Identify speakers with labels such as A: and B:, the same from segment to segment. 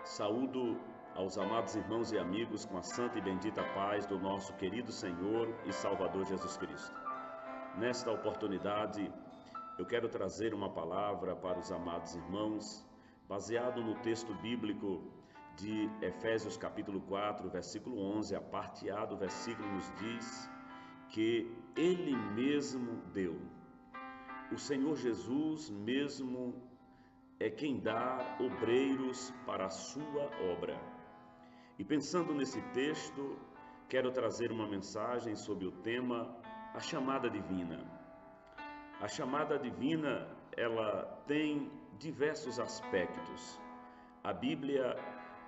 A: Saúdo aos amados irmãos e amigos com a santa e bendita paz do nosso querido Senhor e Salvador Jesus Cristo. Nesta oportunidade, eu quero trazer uma palavra para os amados irmãos, baseado no texto bíblico de Efésios capítulo 4, versículo 11, a parte A do versículo nos diz que Ele mesmo deu. O Senhor Jesus mesmo é quem dá obreiros para a sua obra. E pensando nesse texto, quero trazer uma mensagem sobre o tema a chamada divina. A chamada divina, ela tem diversos aspectos. A Bíblia,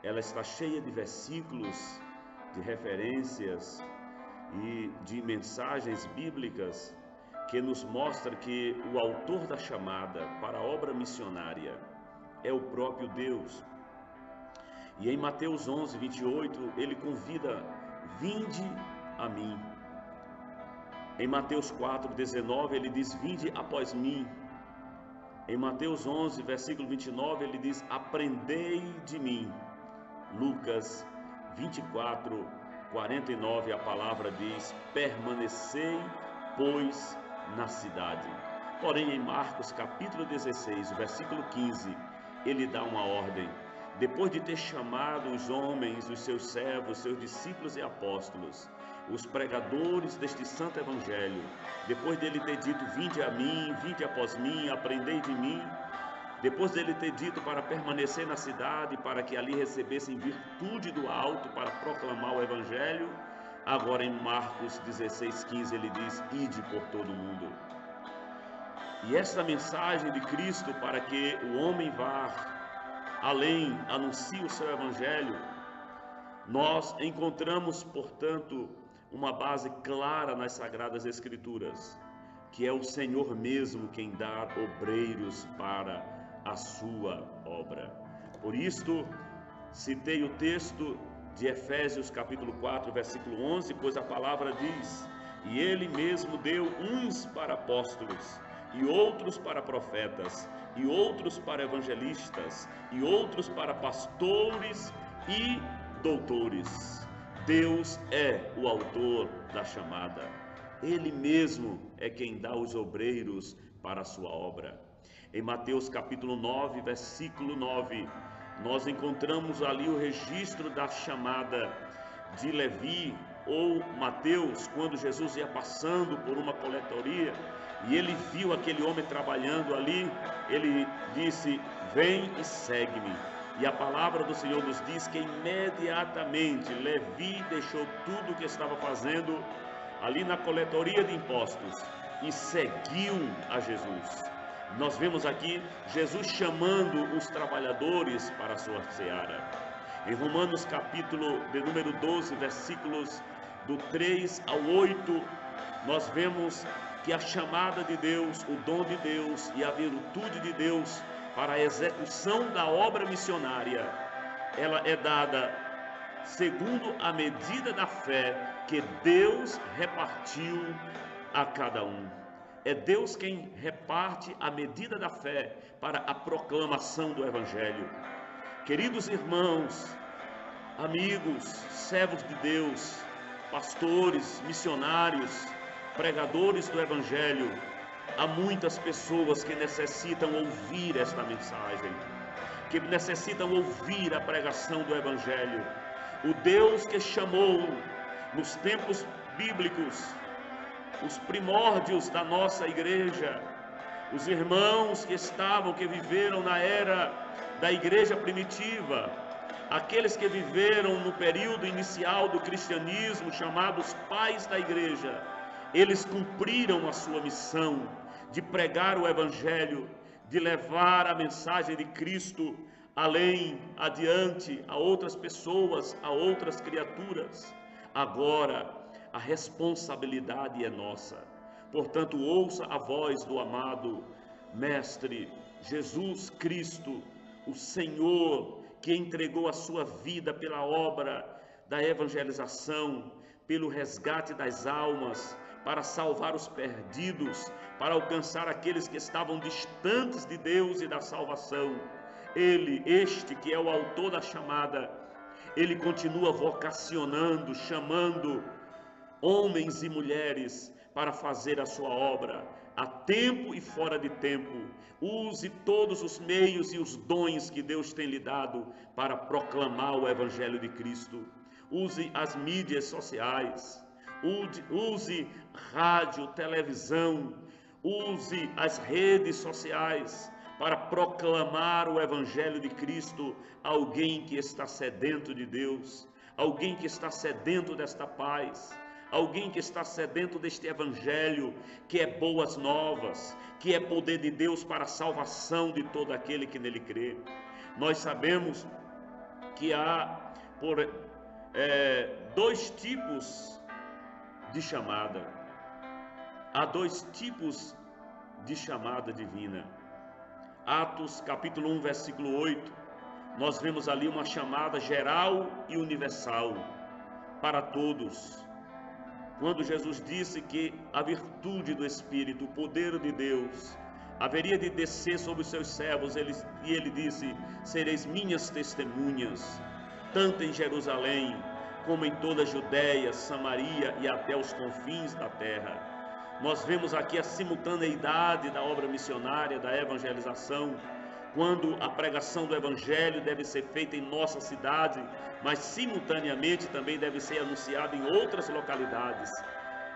A: ela está cheia de versículos, de referências e de mensagens bíblicas que nos mostra que o autor da chamada para a obra missionária é o próprio Deus. E em Mateus 11, 28, ele convida: vinde a mim. Em Mateus 4, 19, ele diz: vinde após mim. Em Mateus 11, versículo 29, ele diz: aprendei de mim. Lucas 24, 49, a palavra diz: permanecei, pois, na cidade. Porém, em Marcos capítulo 16, versículo 15, ele dá uma ordem. Depois de ter chamado os homens, os seus servos, seus discípulos e apóstolos, os pregadores deste santo evangelho, depois dele ter dito: vinde a mim, vinde após mim, aprendei de mim, depois dele ter dito para permanecer na cidade, para que ali recebessem virtude do alto para proclamar o evangelho, agora em Marcos 16, 15 ele diz: ide por todo o mundo. E esta mensagem de Cristo para que o homem vá além, anuncie o seu evangelho, nós encontramos, portanto, uma base clara nas Sagradas Escrituras, que é o Senhor mesmo quem dá obreiros para a sua obra. Por isto, citei o texto de Efésios capítulo 4, versículo 11, pois a palavra diz: e ele mesmo deu uns para apóstolos, e outros para profetas, e outros para evangelistas, e outros para pastores e doutores. Deus é o autor da chamada. Ele mesmo é quem dá os obreiros para a sua obra. Em Mateus capítulo 9, versículo 9, nós encontramos ali o registro da chamada de Levi ou Mateus, quando Jesus ia passando por uma coletoria e ele viu aquele homem trabalhando ali, ele disse: vem e segue-me. E a palavra do Senhor nos diz que imediatamente Levi deixou tudo o que estava fazendo ali na coletoria de impostos e seguiu a Jesus. Nós vemos aqui Jesus chamando os trabalhadores para a sua seara. Em Romanos capítulo de número 12, versículos do 3 ao 8, nós vemos que a chamada de Deus, o dom de Deus e a virtude de Deus para a execução da obra missionária, ela é dada segundo a medida da fé que Deus repartiu a cada um. É Deus quem reparte a medida da fé para a proclamação do evangelho. Queridos irmãos, amigos, servos de Deus, pastores, missionários, pregadores do evangelho, há muitas pessoas que necessitam ouvir esta mensagem, que necessitam ouvir a pregação do evangelho. O Deus que chamou nos tempos bíblicos os primórdios da nossa igreja, os irmãos que viveram na era da igreja primitiva, aqueles que viveram no período inicial do cristianismo, chamados pais da igreja, eles cumpriram a sua missão de pregar o evangelho, de levar a mensagem de Cristo além, adiante, a outras pessoas, a outras criaturas. Agora, a responsabilidade é nossa. Portanto, ouça a voz do amado Mestre Jesus Cristo, o Senhor, que entregou a sua vida pela obra da evangelização, pelo resgate das almas, para salvar os perdidos, para alcançar aqueles que estavam distantes de Deus e da salvação. este que é o autor da chamada, ele continua vocacionando, chamando homens e mulheres para fazer a sua obra, a tempo e fora de tempo. Use todos os meios e os dons que Deus tem lhe dado para proclamar o Evangelho de Cristo. Use as mídias sociais, use rádio, televisão, use as redes sociais para proclamar o Evangelho de Cristo a alguém que está sedento de Deus, alguém que está sedento desta paz, alguém que está sedento deste Evangelho, que é boas novas, que é poder de Deus para a salvação de todo aquele que nele crê. Nós sabemos que há dois tipos de chamada. Há dois tipos de chamada divina. Atos capítulo 1, versículo 8, nós vemos ali uma chamada geral e universal para todos. Quando Jesus disse que a virtude do Espírito, o poder de Deus, haveria de descer sobre os seus servos, ele disse: sereis minhas testemunhas, tanto em Jerusalém, como em toda a Judéia, Samaria e até os confins da terra. Nós vemos aqui a simultaneidade da obra missionária, da evangelização, quando a pregação do Evangelho deve ser feita em nossa cidade, mas simultaneamente também deve ser anunciada em outras localidades,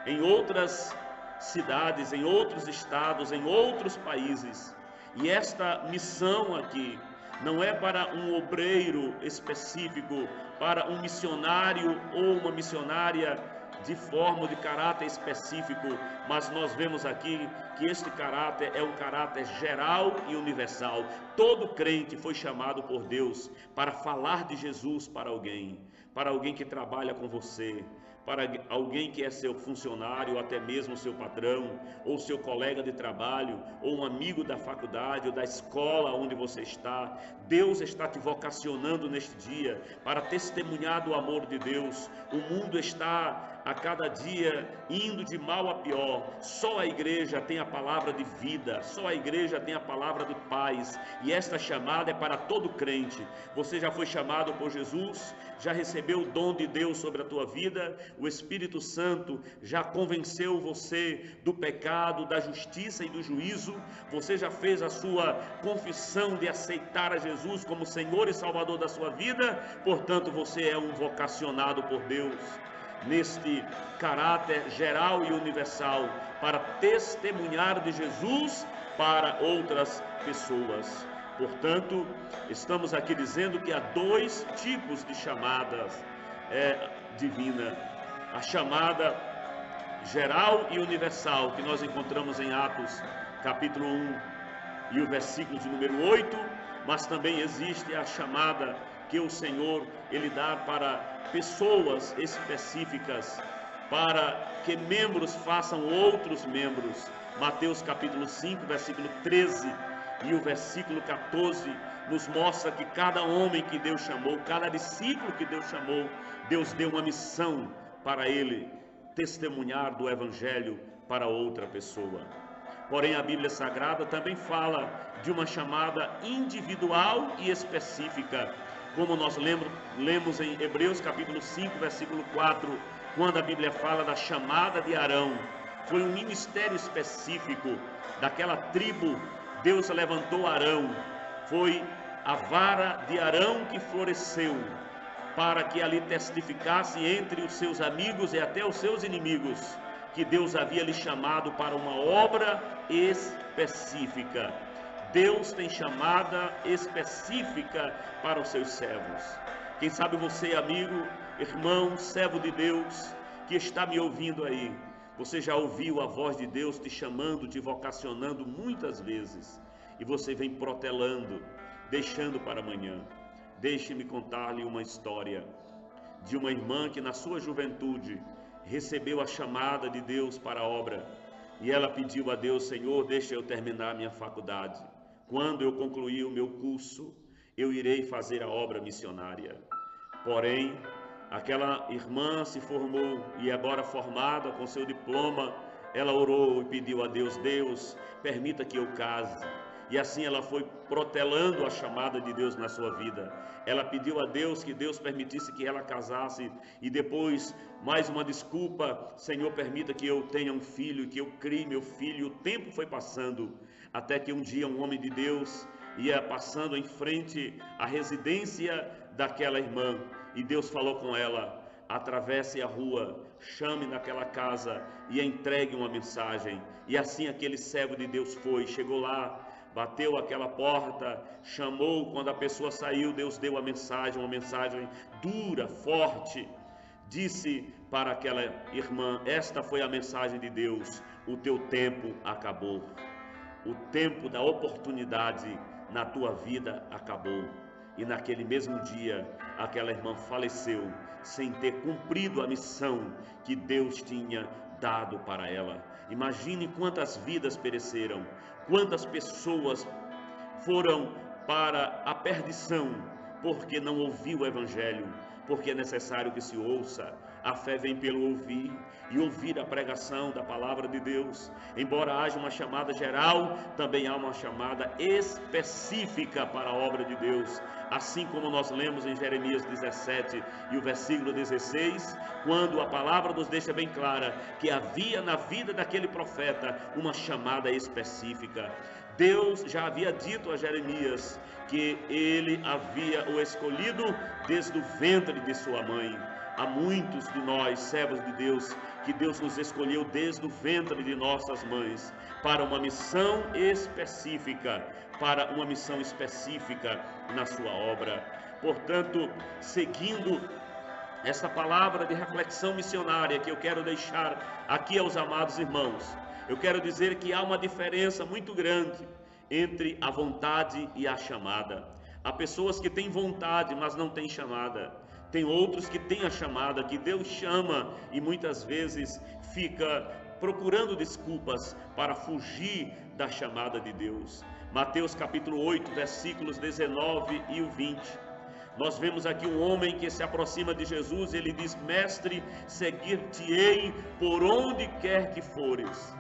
A: em outras cidades, em outros estados, em outros países. E esta missão aqui não é para um obreiro específico, para um missionário ou uma missionária de forma ou de caráter específico, mas nós vemos aqui que este caráter é um caráter geral e universal. Todo crente foi chamado por Deus para falar de Jesus para alguém que trabalha com você, para alguém que é seu funcionário, ou até mesmo seu patrão, ou seu colega de trabalho, ou um amigo da faculdade, ou da escola onde você está. Deus está te vocacionando neste dia para testemunhar do amor de Deus. O mundo está a cada dia indo de mal a pior. Só a igreja tem a palavra de vida, só a igreja tem a palavra de paz, e esta chamada é para todo crente. Você já foi chamado por Jesus, já recebeu o dom de Deus sobre a tua vida, o Espírito Santo já convenceu você do pecado, da justiça e do juízo, você já fez a sua confissão de aceitar a Jesus como Senhor e Salvador da sua vida. Portanto, você é um vocacionado por Deus neste caráter geral e universal para testemunhar de Jesus para outras pessoas. Portanto, estamos aqui dizendo que há dois tipos de chamadas divina: a chamada geral e universal, que nós encontramos em Atos capítulo 1 e o versículo de número 8, mas também existe a chamada que o Senhor ele dá para pessoas específicas, para que membros façam outros membros. Mateus capítulo 5, versículo 13 e o versículo 14 nos mostra que cada homem que Deus chamou, cada discípulo que Deus chamou, Deus deu uma missão para ele testemunhar do Evangelho para outra pessoa. Porém, a Bíblia Sagrada também fala de uma chamada individual e específica, como nós lemos em Hebreus capítulo 5, versículo 4, quando a Bíblia fala da chamada de Arão. Foi um ministério específico daquela tribo. Deus levantou Arão, foi a vara de Arão que floresceu, para que ali testificasse entre os seus amigos e até os seus inimigos, que Deus havia lhe chamado para uma obra específica. Deus tem chamada específica para os seus servos. Quem sabe você, amigo, irmão, servo de Deus, que está me ouvindo aí, você já ouviu a voz de Deus te chamando, te vocacionando muitas vezes, e você vem protelando, deixando para amanhã. Deixe-me contar-lhe uma história de uma irmã que na sua juventude recebeu a chamada de Deus para a obra, e ela pediu a Deus: Senhor, deixa eu terminar minha faculdade. Quando eu concluir o meu curso, eu irei fazer a obra missionária. Porém, aquela irmã se formou e agora formada com seu diploma, ela orou e pediu a Deus: Deus, permita que eu case. E assim ela foi protelando a chamada de Deus na sua vida. Ela pediu a Deus que Deus permitisse que ela casasse. E depois, mais uma desculpa: Senhor, permita que eu tenha um filho, que eu crie meu filho. E o tempo foi passando, até que um dia um homem de Deus ia passando em frente à residência daquela irmã. E Deus falou com ela: atravesse a rua, chame naquela casa e entregue uma mensagem. E assim aquele servo de Deus foi, chegou lá, bateu aquela porta, chamou. Quando a pessoa saiu, Deus deu a mensagem, uma mensagem dura, forte. Disse para aquela irmã: esta foi a mensagem de Deus: o teu tempo acabou. O tempo da oportunidade na tua vida acabou. E naquele mesmo dia, aquela irmã faleceu, sem ter cumprido a missão que Deus tinha dado para ela. Imagine quantas vidas pereceram, quantas pessoas foram para a perdição, porque não ouviu o Evangelho, porque é necessário que se ouça. A fé vem pelo ouvir, e ouvir a pregação da palavra de Deus. Embora haja uma chamada geral, também há uma chamada específica para a obra de Deus. Assim como nós lemos em Jeremias 17 e o versículo 16, quando a palavra nos deixa bem clara que havia na vida daquele profeta uma chamada específica. Deus já havia dito a Jeremias que ele havia o escolhido desde o ventre de sua mãe. Há muitos de nós, servos de Deus, que Deus nos escolheu desde o ventre de nossas mães para uma missão específica, na sua obra. Portanto, seguindo essa palavra de reflexão missionária que eu quero deixar aqui aos amados irmãos, eu quero dizer que há uma diferença muito grande entre a vontade e a chamada. Há pessoas que têm vontade, mas não têm chamada. Tem outros que têm a chamada, que Deus chama e muitas vezes fica procurando desculpas para fugir da chamada de Deus. Mateus capítulo 8, versículos 19 e o 20. Nós vemos aqui um homem que se aproxima de Jesus e ele diz: mestre, seguir-te-ei por onde quer que fores.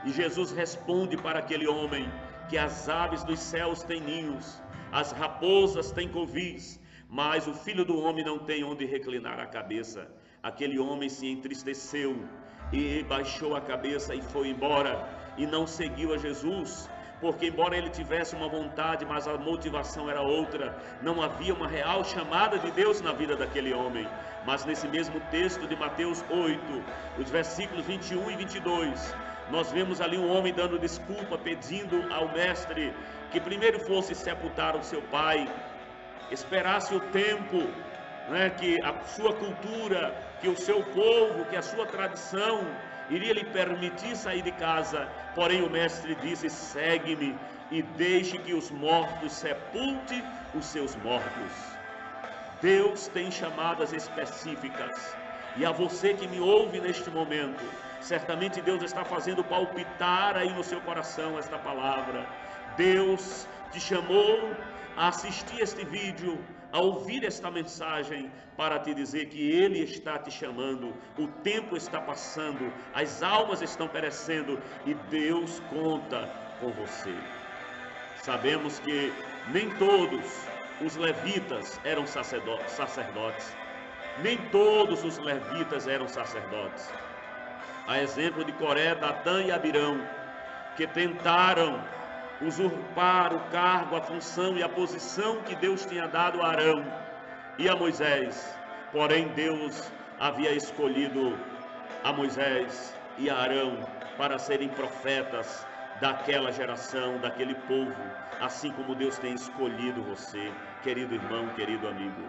A: E Jesus responde para aquele homem que as aves dos céus têm ninhos, as raposas têm covis, mas o Filho do Homem não tem onde reclinar a cabeça. Aquele homem se entristeceu e baixou a cabeça e foi embora, e não seguiu a Jesus, porque embora ele tivesse uma vontade, mas a motivação era outra. Não havia uma real chamada de Deus na vida daquele homem. Mas nesse mesmo texto de Mateus 8, os versículos 21 e 22, nós vemos ali um homem dando desculpa, pedindo ao mestre que primeiro fosse sepultar o seu pai, esperasse o tempo, que a sua cultura, que o seu povo, que a sua tradição iria lhe permitir sair de casa. Porém o mestre disse: segue-me e deixe que os mortos sepulte os seus mortos. Deus tem chamadas específicas, e a você que me ouve neste momento, certamente Deus está fazendo palpitar aí no seu coração esta palavra. Deus te chamou a assistir este vídeo, a ouvir esta mensagem, para te dizer que Ele está te chamando. O tempo está passando, as almas estão perecendo e Deus conta com você. Sabemos que nem todos os levitas eram sacerdotes, nem todos os levitas eram sacerdotes. A exemplo de Coré, Datã e Abirão, que tentaram usurpar o cargo, a função e a posição que Deus tinha dado a Arão e a Moisés. Porém Deus havia escolhido a Moisés e a Arão para serem profetas daquela geração, daquele povo, assim como Deus tem escolhido você, querido irmão, querido amigo.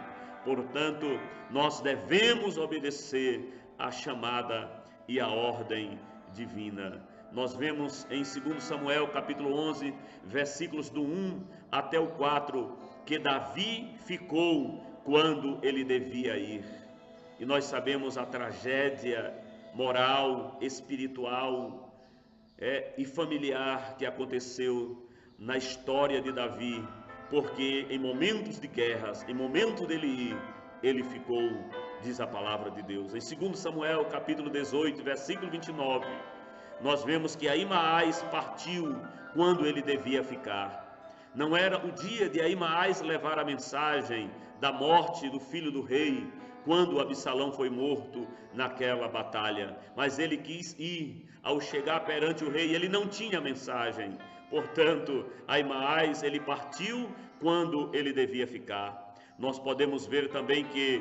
A: Portanto, nós devemos obedecer à chamada e à ordem divina. Nós vemos em 2 Samuel capítulo 11, versículos do 1 até o 4, que Davi ficou quando ele devia ir. E nós sabemos a tragédia moral, espiritual e familiar que aconteceu na história de Davi, porque em momentos de guerras, em momento dele ir, ele ficou, diz a palavra de Deus. Em 2 Samuel capítulo 18, versículo 29, nós vemos que Ahimaás partiu quando ele devia ficar. Não era o dia de Ahimaás levar a mensagem da morte do filho do rei, quando Absalão foi morto naquela batalha, mas ele quis ir. Ao chegar perante o rei, ele não tinha mensagem. Portanto, Ahimaás, ele partiu quando ele devia ficar. Nós podemos ver também que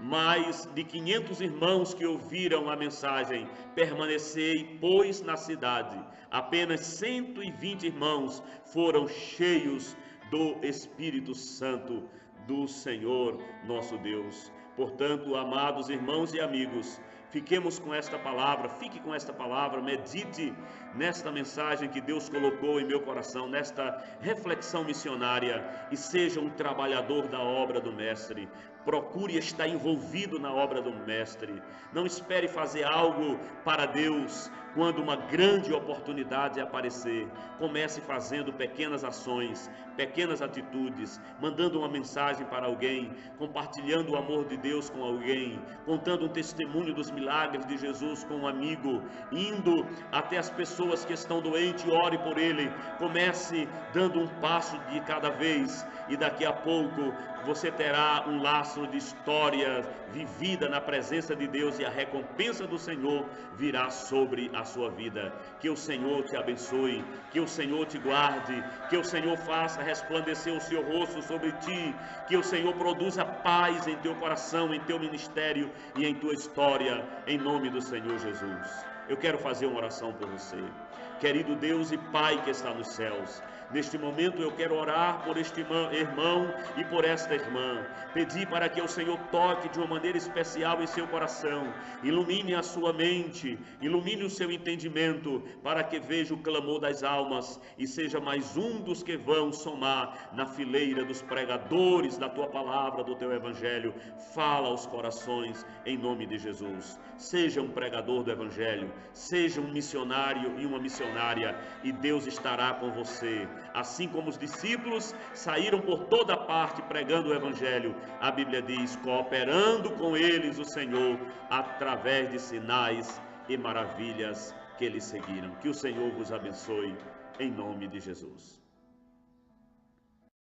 A: mais de 500 irmãos que ouviram a mensagem: permanecei, pois, na cidade. Apenas 120 irmãos foram cheios do Espírito Santo do Senhor nosso Deus. Portanto, amados irmãos e amigos, fiquemos com esta palavra, fique com esta palavra, medite nesta mensagem que Deus colocou em meu coração, nesta reflexão missionária, e seja um trabalhador da obra do Mestre. Procure estar envolvido na obra do Mestre. Não espere fazer algo para Deus quando uma grande oportunidade aparecer. Comece fazendo pequenas ações, pequenas atitudes, mandando uma mensagem para alguém, compartilhando o amor de Deus com alguém, contando um testemunho dos milagres de Jesus com um amigo, indo até as pessoas que estão doentes, ore por ele. Comece dando um passo de cada vez, e daqui a pouco você terá um laço de história vivida na presença de Deus, e a recompensa do Senhor virá sobre a sua vida. Que o Senhor te abençoe, que o Senhor te guarde, que o Senhor faça resplandecer o seu rosto sobre ti, que o Senhor produza paz em teu coração, em teu ministério e em tua história, em nome do Senhor Jesus. Eu quero fazer uma oração por você. Querido Deus e Pai que está nos céus, neste momento eu quero orar por este irmão e por esta irmã. Pedir para que o Senhor toque de uma maneira especial em seu coração, ilumine a sua mente, ilumine o seu entendimento, para que veja o clamor das almas e seja mais um dos que vão somar na fileira dos pregadores da tua palavra, do teu evangelho. Fala aos corações em nome de Jesus. Seja um pregador do evangelho, seja um missionário e uma missionária, e Deus estará com você. Assim como os discípulos saíram por toda parte pregando o evangelho, a Bíblia diz: cooperando com eles o Senhor, através de sinais e maravilhas que eles seguiram. Que o Senhor vos abençoe, em nome de Jesus.